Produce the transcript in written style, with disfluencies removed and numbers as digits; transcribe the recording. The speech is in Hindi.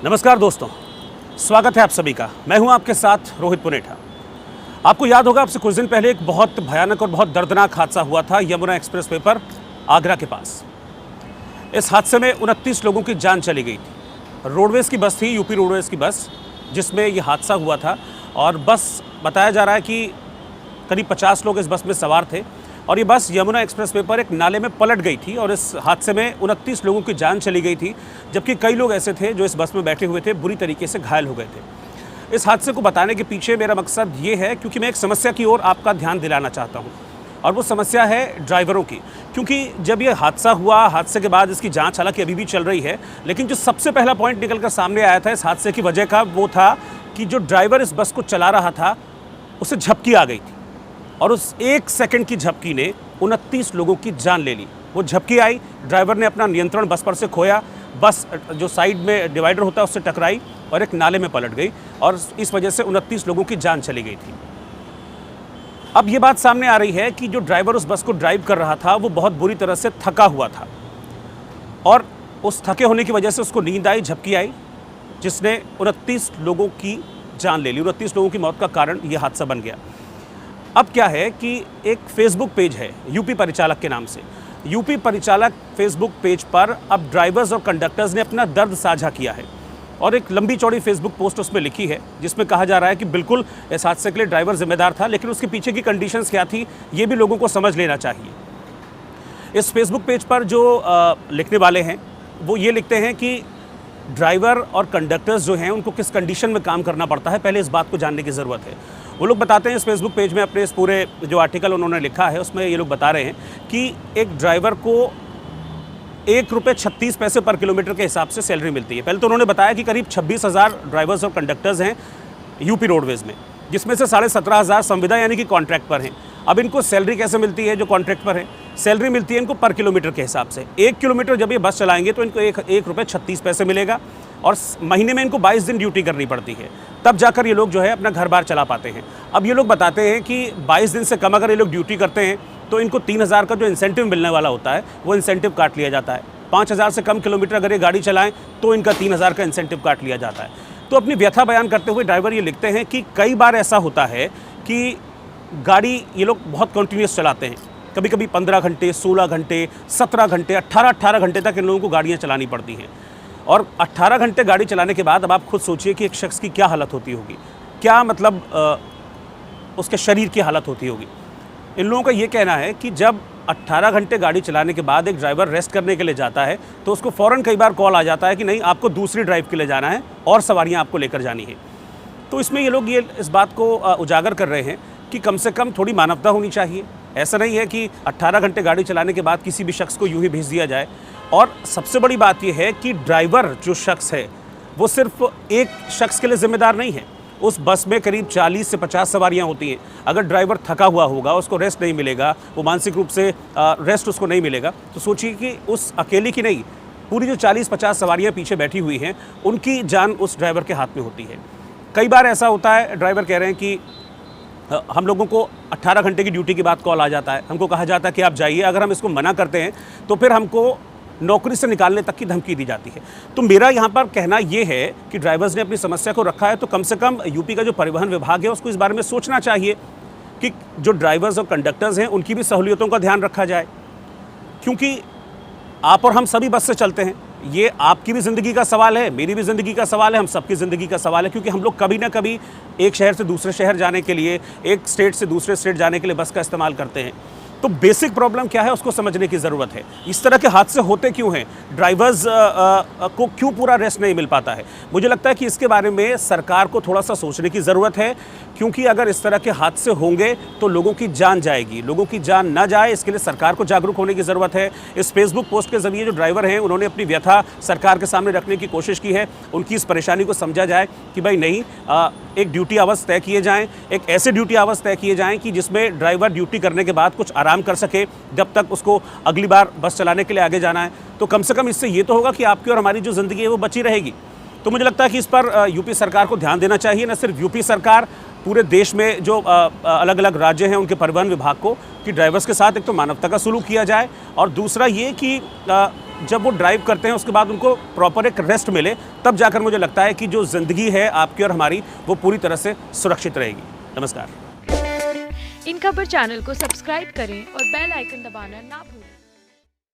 नमस्कार दोस्तों, स्वागत है आप सभी का। मैं हूं आपके साथ रोहित पुनेठा। आपको याद होगा आपसे कुछ दिन पहले एक बहुत भयानक और बहुत दर्दनाक हादसा हुआ था यमुना एक्सप्रेसवे पर आगरा के पास। इस हादसे में 29 लोगों की जान चली गई थी। रोडवेज़ की बस थी, यूपी रोडवेज़ की बस, जिसमें ये हादसा हुआ था। और बस बताया जा रहा है कि करीब 50 लोग इस बस में सवार थे और ये बस यमुना एक्सप्रेसवे पर एक नाले में पलट गई थी और इस हादसे में 29 लोगों की जान चली गई थी, जबकि कई लोग ऐसे थे जो इस बस में बैठे हुए थे, बुरी तरीके से घायल हो गए थे। इस हादसे को बताने के पीछे मेरा मकसद ये है क्योंकि मैं एक समस्या की ओर आपका ध्यान दिलाना चाहता हूँ और वो समस्या है ड्राइवरों की। क्योंकि जब ये हादसा हुआ, हादसे के बाद इसकी जाँच हालांकि अभी भी चल रही है, लेकिन जो सबसे पहला पॉइंट निकल कर सामने आया था इस हादसे की वजह का, वो था कि जो ड्राइवर इस बस को चला रहा था उसे झपकी आ गई थी और उस 1 सेकंड की झपकी ने 29 लोगों की जान ले ली। वो झपकी आई, ड्राइवर ने अपना नियंत्रण बस पर से खोया, बस जो साइड में डिवाइडर होता है उससे टकराई और एक नाले में पलट गई और इस वजह से 29 लोगों की जान चली गई थी। अब ये बात सामने आ रही है कि जो ड्राइवर उस बस को ड्राइव कर रहा था वो बहुत बुरी तरह से थका हुआ था और उस थके होने की वजह से उसको नींद आई, झपकी आई, जिसने 29 लोगों की जान ले ली। 29 लोगों की मौत का कारण ये हादसा बन गया। अब क्या है कि एक फेसबुक पेज है यूपी परिचालक के नाम से। यूपी परिचालक फेसबुक पेज पर अब ड्राइवर्स और कंडक्टर्स ने अपना दर्द साझा किया है और एक लंबी चौड़ी फेसबुक पोस्ट उसमें लिखी है, जिसमें कहा जा रहा है कि बिल्कुल इस हादसे के लिए ड्राइवर जिम्मेदार था, लेकिन उसके पीछे की कंडीशंस क्या थी ये भी लोगों को समझ लेना चाहिए। इस फेसबुक पेज पर जो लिखने वाले हैं वो ये लिखते हैं कि ड्राइवर और कंडक्टर्स जो हैं उनको किस कंडीशन में काम करना पड़ता है, पहले इस बात को जानने की ज़रूरत है। वो लोग बताते हैं इस फेसबुक पेज में, अपने इस पूरे जो आर्टिकल उन्होंने लिखा है उसमें ये लोग बता रहे हैं कि एक ड्राइवर को ₹1.36 पर किलोमीटर के हिसाब से सैलरी मिलती है। पहले तो उन्होंने बताया कि करीब 26,000 ड्राइवर्स और कंडक्टर्स हैं यूपी रोडवेज़ में, जिसमें से 17,500 संविदा यानी कि कॉन्ट्रैक्ट पर हैं। अब इनको सैलरी कैसे मिलती है जो कॉन्ट्रैक्ट पर है? सैलरी मिलती है इनको पर किलोमीटर के हिसाब से। 1 किलोमीटर जब ये बस चलाएंगे तो इनको ₹1.36 मिलेगा और महीने में इनको 22 दिन ड्यूटी करनी पड़ती है, तब जाकर ये लोग जो है अपना घर बार चला पाते हैं। अब ये लोग बताते हैं कि 22 दिन से कम अगर ये लोग ड्यूटी करते हैं तो इनको 3,000 का जो इंसेंटिव मिलने वाला होता है वो इंसेंटिव काट लिया जाता है। 5,000 से कम किलोमीटर अगर ये गाड़ी चलाएं तो इनका 3,000 का इंसेंटिव काट लिया जाता है। तो अपनी व्यथा बयान करते हुए ड्राइवर ये लिखते हैं कि कई बार ऐसा होता है कि गाड़ी ये लोग बहुत कंटिन्यूस चलाते हैं, कभी कभी 15 घंटे, 16 घंटे, 17 घंटे, 18 घंटे तक इन लोगों को गाड़ियाँ चलानी पड़ती हैं। और 18 घंटे गाड़ी चलाने के बाद अब आप खुद सोचिए कि एक शख्स की क्या हालत होती होगी, क्या मतलब उसके शरीर की हालत होती होगी। इन लोगों का ये कहना है कि जब 18 घंटे गाड़ी चलाने के बाद एक ड्राइवर रेस्ट करने के लिए जाता है तो उसको फ़ौरन कई बार कॉल आ जाता है कि नहीं, आपको दूसरी ड्राइव के लिए जाना है और सवारियाँ आपको लेकर जानी है। तो इसमें ये लोग इस बात को उजागर कर रहे हैं कि कम से कम थोड़ी मानवता होनी चाहिए। ऐसा नहीं है कि 18 घंटे गाड़ी चलाने के बाद किसी भी शख्स को यूं ही भेज दिया जाए। और सबसे बड़ी बात यह है कि ड्राइवर जो शख्स है वो सिर्फ एक शख्स के लिए जिम्मेदार नहीं है। उस बस में करीब 40 से 50 सवारियां होती हैं। अगर ड्राइवर थका हुआ होगा, उसको रेस्ट नहीं मिलेगा, वो मानसिक रूप से रेस्ट उसको नहीं मिलेगा, तो सोचिए कि उस अकेले की नहीं, पूरी जो 40-50 सवारियाँ पीछे बैठी हुई हैं उनकी जान उस ड्राइवर के हाथ में होती है। कई बार ऐसा होता है, ड्राइवर कह रहे हैं कि हम लोगों को 18 घंटे की ड्यूटी के बाद कॉल आ जाता है, हमको कहा जाता है कि आप जाइए। अगर हम इसको मना करते हैं तो फिर हमको नौकरी से निकालने तक की धमकी दी जाती है। तो मेरा यहाँ पर कहना ये है कि ड्राइवर्स ने अपनी समस्या को रखा है तो कम से कम यूपी का जो परिवहन विभाग है उसको इस बारे में सोचना चाहिए कि जो ड्राइवर्स और कंडक्टर्स हैं उनकी भी सहूलियतों का ध्यान रखा जाए। क्योंकि आप और हम सभी बस से चलते हैं, ये आपकी भी ज़िंदगी का सवाल है, मेरी भी ज़िंदगी का सवाल है, हम सबकी ज़िंदगी का सवाल है। क्योंकि हम लोग कभी ना कभी एक शहर से दूसरे शहर जाने के लिए, एक स्टेट से दूसरे स्टेट जाने के लिए बस का इस्तेमाल करते हैं। तो बेसिक प्रॉब्लम क्या है उसको समझने की ज़रूरत है। इस तरह के हादसे होते क्यों हैं, ड्राइवर्स को क्यों पूरा रेस्ट नहीं मिल पाता है, मुझे लगता है कि इसके बारे में सरकार को थोड़ा सा सोचने की ज़रूरत है। क्योंकि अगर इस तरह के हादसे होंगे तो लोगों की जान जाएगी, लोगों की जान ना जाए इसके लिए सरकार को जागरूक होने की ज़रूरत है। इस फेसबुक पोस्ट के ज़रिए जो ड्राइवर हैं उन्होंने अपनी व्यथा सरकार के सामने रखने की कोशिश की है। उनकी इस परेशानी को समझा जाए कि भाई नहीं, एक ड्यूटी आवर्स तय किए जाएँ, एक ऐसे ड्यूटी आवर्स तय किए जाएँ कि जिसमें ड्राइवर ड्यूटी करने के बाद कुछ आराम कर सके जब तक उसको अगली बार बस चलाने के लिए आगे जाना है। तो कम से कम इससे ये तो होगा कि आपकी और हमारी जो ज़िंदगी है वो बची रहेगी। तो मुझे लगता है कि इस पर यूपी सरकार को ध्यान देना चाहिए। न सिर्फ यूपी सरकार, पूरे देश में जो अलग अलग राज्य हैं उनके परिवहन विभाग को, कि ड्राइवर्स के साथ एक तो मानवता का सलूक किया जाए और दूसरा ये कि जब वो ड्राइव करते हैं उसके बाद उनको प्रॉपर एक रेस्ट मिले, तब जाकर मुझे लगता है कि जो ज़िंदगी है आपकी और हमारी वो पूरी तरह से सुरक्षित रहेगी। नमस्कार। इन खबर चैनल को सब्सक्राइब करें और बेल आइकन दबाना ना भूलें।